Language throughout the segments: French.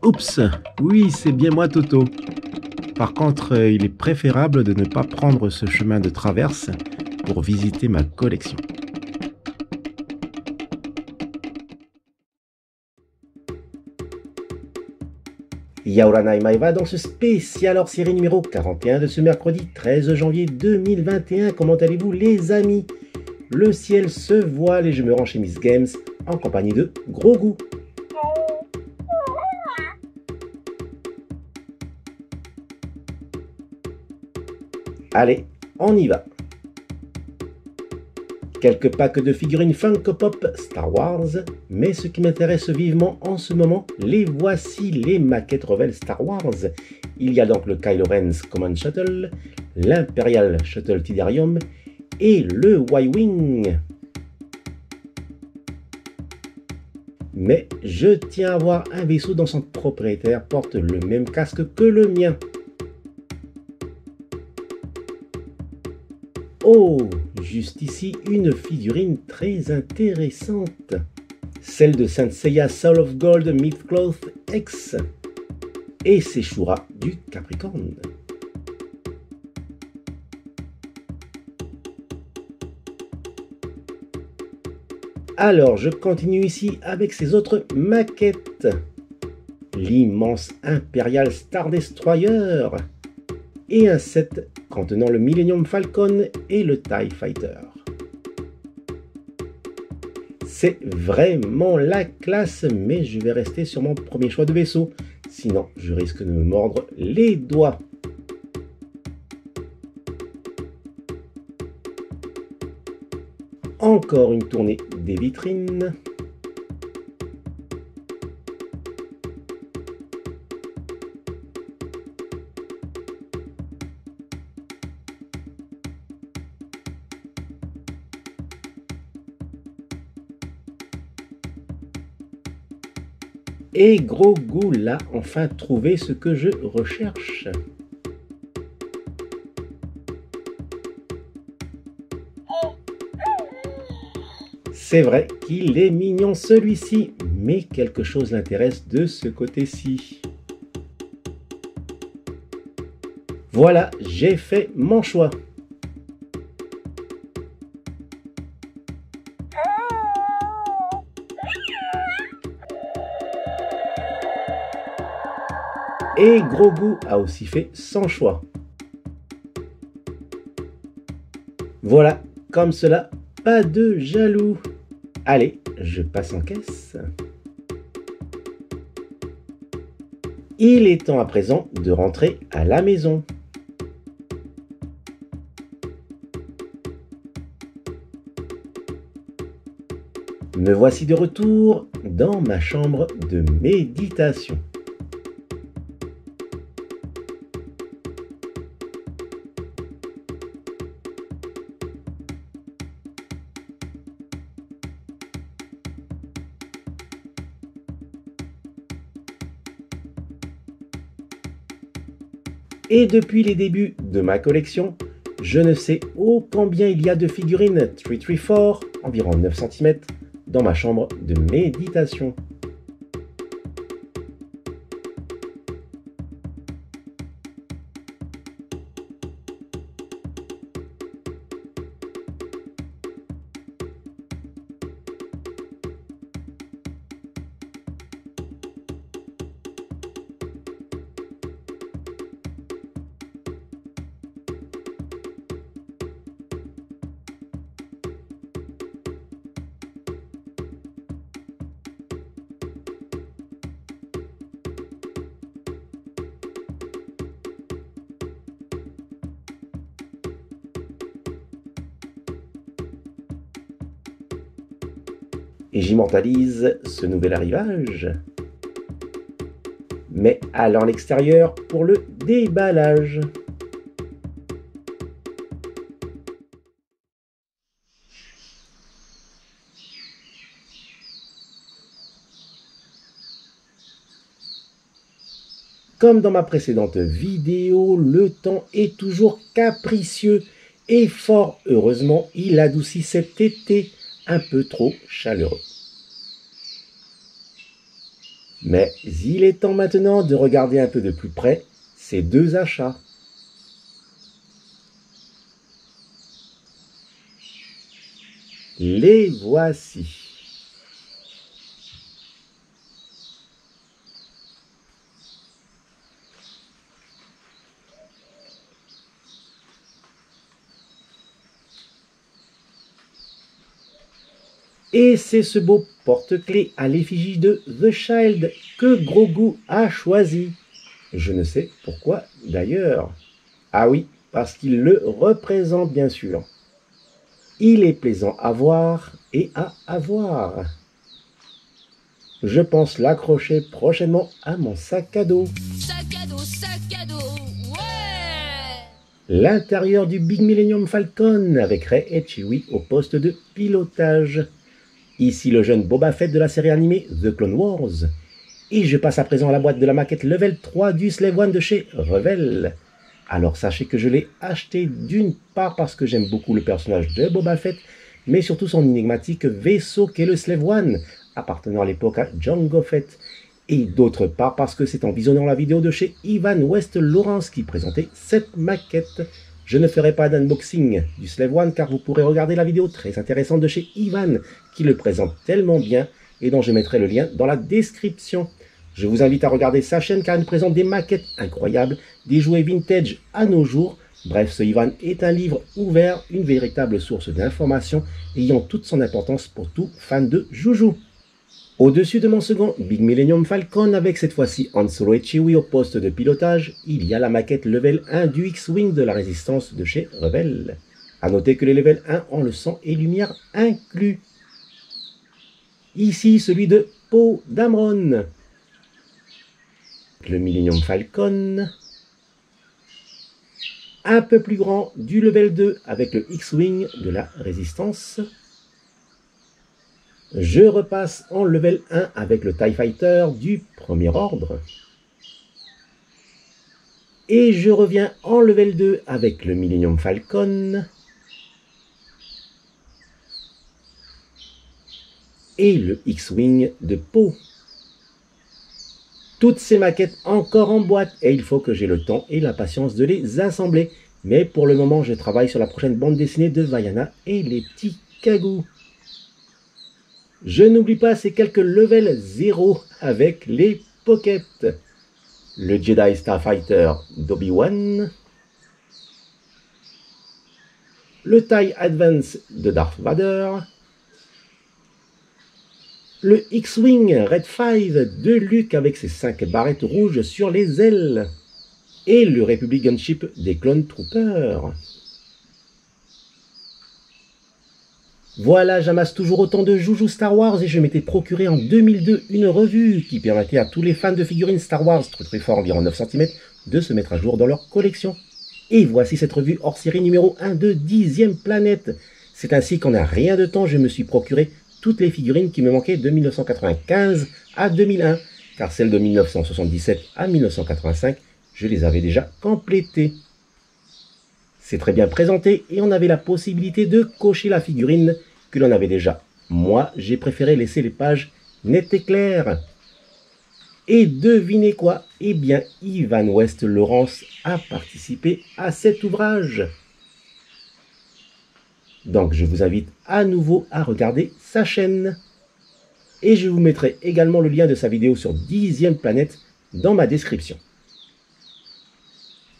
Oups, oui, c'est bien moi Toto. Par contre, il est préférable de ne pas prendre ce chemin de traverse pour visiter ma collection. Yaoranai Maeva dans ce spécial hors-série numéro 41 de ce mercredi 13 janvier 2021. Comment allez-vous les amis? Le ciel se voile et je me rends chez Miss Games en compagnie de Gros Goût. Allez, on y va. Quelques packs de figurines Funko Pop Star Wars, mais ce qui m'intéresse vivement en ce moment, les voici, les maquettes Revell Star Wars. Il y a donc le Kylo Ren's Command Shuttle, l'Imperial Shuttle Tidarium et le Y-Wing. Mais je tiens à voir un vaisseau dont son propriétaire porte le même casque que le mien. Oh, juste ici, une figurine très intéressante. Celle de Saint Seiya Soul of Gold Mythcloth X. Et c'est Shura du Capricorne. Alors, je continue ici avec ces autres maquettes. L'immense Imperial Star Destroyer. Et un set contenant le Millennium Falcon et le TIE Fighter. C'est vraiment la classe, mais je vais rester sur mon premier choix de vaisseau, sinon je risque de me mordre les doigts. Encore une tournée des vitrines. Et Gros Goût l'a enfin trouvé ce que je recherche. C'est vrai qu'il est mignon celui-ci, mais quelque chose l'intéresse de ce côté-ci. Voilà, j'ai fait mon choix. Et Gros Goût a aussi fait son choix. Voilà, comme cela, pas de jaloux. Allez, je passe en caisse. Il est temps à présent de rentrer à la maison. Me voici de retour dans ma chambre de méditation. Et depuis les débuts de ma collection, je ne sais ô combien il y a de figurines 334, environ 9 cm, dans ma chambre de méditation. Et j'immortalise ce nouvel arrivage. Mais allons à l'extérieur pour le déballage. Comme dans ma précédente vidéo, le temps est toujours capricieux et fort heureusement, il adoucit cet été un peu trop chaleureux. Mais il est temps maintenant de regarder un peu de plus près ces deux achats. Les voici. Et c'est ce beau porte-clés à l'effigie de The Child que Grogu a choisi. Je ne sais pourquoi d'ailleurs. Ah oui, parce qu'il le représente bien sûr. Il est plaisant à voir et à avoir. Je pense l'accrocher prochainement à mon sac à dos. Sac à dos, ouais! L'intérieur du Big Millennium Falcon avec Rey et Chewie au poste de pilotage. Ici le jeune Boba Fett de la série animée The Clone Wars. Et je passe à présent à la boîte de la maquette Level 3 du Slave One de chez Revell. Alors sachez que je l'ai acheté d'une part parce que j'aime beaucoup le personnage de Boba Fett, mais surtout son énigmatique vaisseau qu'est le Slave One, appartenant à l'époque à Jango Fett. Et d'autre part parce que c'est en visionnant la vidéo de chez Ivan West Lawrence qui présentait cette maquette. Je ne ferai pas d'unboxing du Slave One car vous pourrez regarder la vidéo très intéressante de chez Ivan qui le présente tellement bien et dont je mettrai le lien dans la description. Je vous invite à regarder sa chaîne car il présente des maquettes incroyables, des jouets vintage à nos jours. Bref, ce Ivan est un livre ouvert, une véritable source d'informations ayant toute son importance pour tout fan de joujou. Au-dessus de mon second Big Millennium Falcon, avec cette fois-ci Han Solo et Chewie au poste de pilotage, il y a la maquette level 1 du X-Wing de la Résistance de chez Revell. A noter que les level 1 ont le sang et lumière inclus. Ici celui de Poe Dameron. Le Millennium Falcon. Un peu plus grand du level 2 avec le X-Wing de la Résistance. Je repasse en level 1 avec le TIE Fighter du premier ordre. Et je reviens en level 2 avec le Millennium Falcon. Et le X-Wing de Poe. Toutes ces maquettes encore en boîte et il faut que j'ai le temps et la patience de les assembler. Mais pour le moment, je travaille sur la prochaine bande dessinée de Vaiana et les petits cagous. Je n'oublie pas ces quelques levels 0 avec les Pockets. Le Jedi Starfighter d'Obi-Wan. Le TIE Advance de Darth Vader. Le X-Wing Red 5 de Luke avec ses 5 barrettes rouges sur les ailes. Et le Republic Gunship des Clone Troopers. Voilà, j'amasse toujours autant de joujoux Star Wars et je m'étais procuré en 2002 une revue qui permettait à tous les fans de figurines Star Wars, très fort environ 9 cm, de se mettre à jour dans leur collection. Et voici cette revue hors série numéro 1 de 10e Planète. C'est ainsi qu'en un rien de temps, je me suis procuré toutes les figurines qui me manquaient de 1995 à 2001, car celles de 1977 à 1985, je les avais déjà complétées. C'est très bien présenté et on avait la possibilité de cocher la figurine que l'on avait déjà. Moi, j'ai préféré laisser les pages nettes et claires. Et devinez quoi? Eh bien, Ivan West Lawrence a participé à cet ouvrage. Donc, je vous invite à nouveau à regarder sa chaîne. Et je vous mettrai également le lien de sa vidéo sur 10e Planète dans ma description.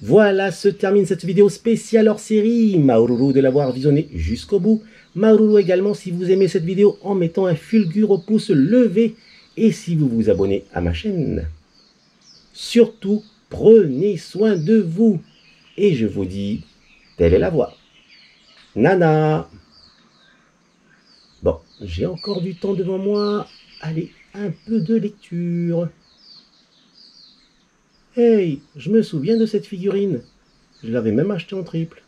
Voilà, se termine cette vidéo spéciale hors série. Maoulou de l'avoir visionné jusqu'au bout. Maoulou également si vous aimez cette vidéo en mettant un fulgure au pouce levé. Et si vous vous abonnez à ma chaîne. Surtout, prenez soin de vous. Et je vous dis, telle est la voie. Nana. Bon, j'ai encore du temps devant moi. Allez, un peu de lecture. Hey, je me souviens de cette figurine. Je l'avais même achetée en triple.